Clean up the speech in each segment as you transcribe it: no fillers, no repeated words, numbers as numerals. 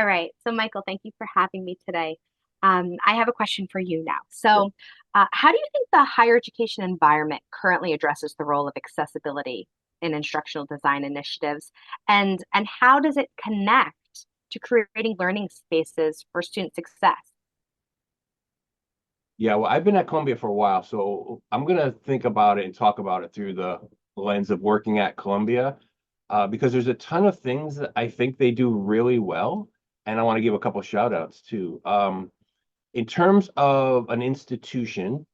All right. So, Michael, thank you for having me today. I have a question for you now. Sure. How do you think the higher education environment currently addresses the role of accessibility in instructional design initiatives, and how does it connect to creating learning spaces for student success? Yeah, well, I've been at Columbia for a while, so I'm gonna think about it and talk about it through the lens of working at Columbia, because there's a ton of things that I think they do really well, and I want to give a couple shout outs too. In terms of an institution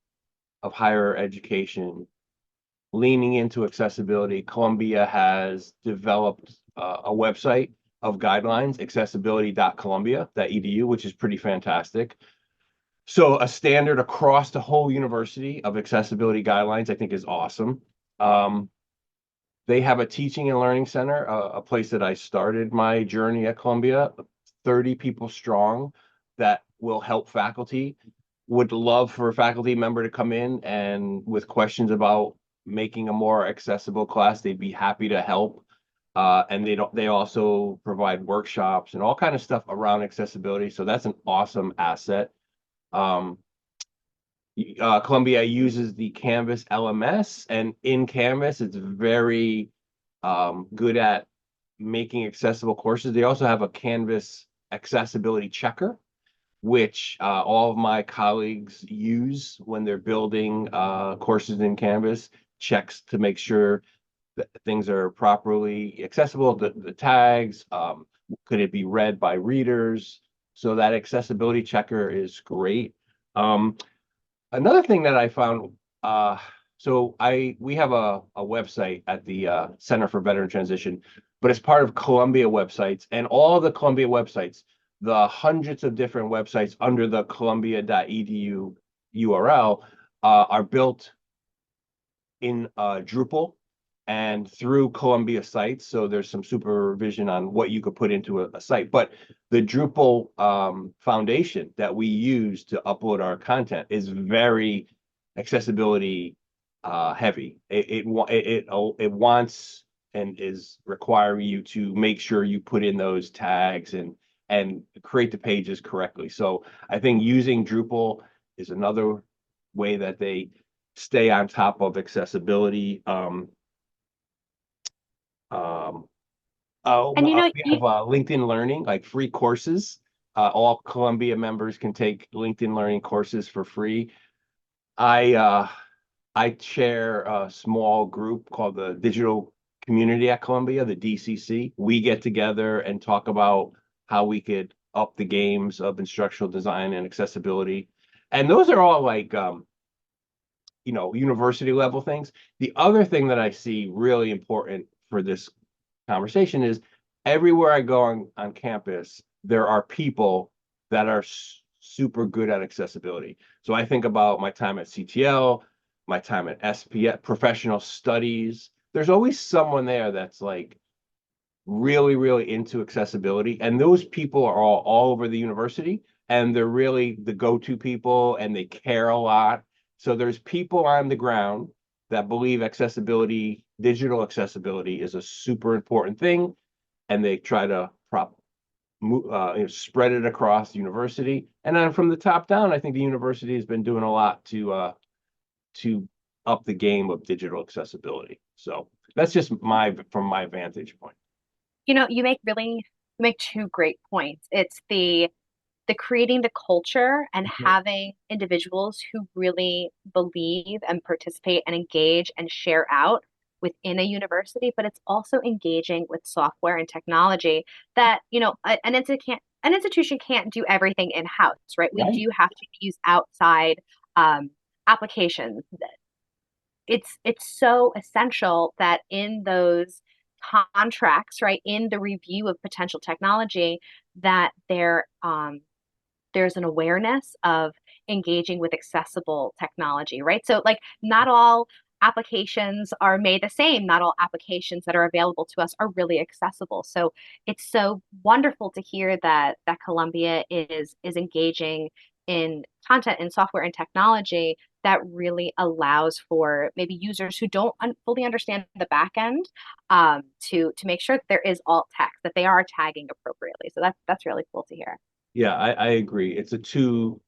of higher education leaning into accessibility, Columbia has developed a website of guidelines, accessibility.columbia.edu, which is pretty fantastic. So a standard across the whole university of accessibility guidelines, I think is awesome. Um, they have a teaching and learning center, a place that I started my journey at Columbia, 30 people strong that will help faculty. Would love for a faculty member to come in and with questions about making a more accessible class, they'd be happy to help. And they also provide workshops and all kind of stuff around accessibility. So that's an awesome asset. Um, Columbia uses the Canvas LMS, and in Canvas, it's very good at making accessible courses. They also have a Canvas accessibility checker, which all of my colleagues use when they're building courses in Canvas, checks to make sure that things are properly accessible, the tags, could it be read by readers? So that accessibility checker is great. Um, Another thing that I found, we have a website at the Center for Veteran Transition, but it's part of Columbia websites, and all the Columbia websites, the hundreds of different websites under the columbia.edu URL, are built in Drupal and through Columbia sites. So there's some supervision on what you could put into a site. But the Drupal foundation that we use to upload our content is very accessibility heavy. It wants and is requiring you to make sure you put in those tags and create the pages correctly. So I think using Drupal is another way that they stay on top of accessibility. Um, And we have LinkedIn Learning, like free courses. All Columbia members can take LinkedIn Learning courses for free. I uh, I chair a small group called the Digital Community at Columbia, the DCC. We get together and talk about how we could up the games of instructional design and accessibility. And those are all like university level things. The other thing that I see really important for this conversation is everywhere I go on campus, there are people that are super good at accessibility. So I think about my time at CTL, my time at SPS, professional studies. There's always someone there that's like really, really into accessibility. And those people are all over the university and they're really the go-to people and they care a lot. So there's people on the ground that believe accessibility, digital accessibility is a super important thing. And they try to spread it across the university. And then from the top down, I think the university has been doing a lot to up the game of digital accessibility. So that's just from my vantage point. You make two great points. It's the creating the culture and Mhm. having individuals who really believe and participate and engage and share out within a university, but it's also engaging with software and technology that, an institution can't do everything in-house, right? We Right. do have to use outside um, applications. It's so essential that in those contracts, right, in the review of potential technology, that there's an awareness of engaging with accessible technology, right? So, like, not all applications are made the same. Not all applications that are available to us are really accessible. So, it's so wonderful to hear that Columbia is engaging in content and software and technology that really allows for maybe users who don't fully understand the back end to make sure that there is alt text, that they are tagging appropriately. So that's really cool to hear. Yeah, I agree. It's a two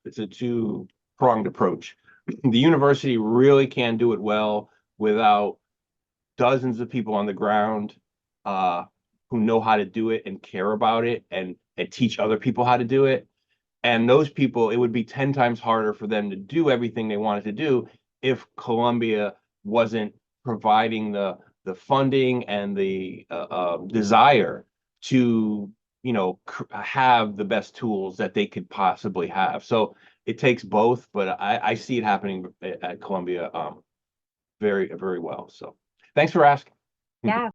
pronged approach. The university really can do it well without dozens of people on the ground uh, who know how to do it and care about it and teach other people how to do it. And those people, it would be 10 times harder for them to do everything they wanted to do if Columbia wasn't providing the funding and the desire to, have the best tools that they could possibly have. So it takes both, but I see it happening at Columbia very, very well. So thanks for asking. Yeah.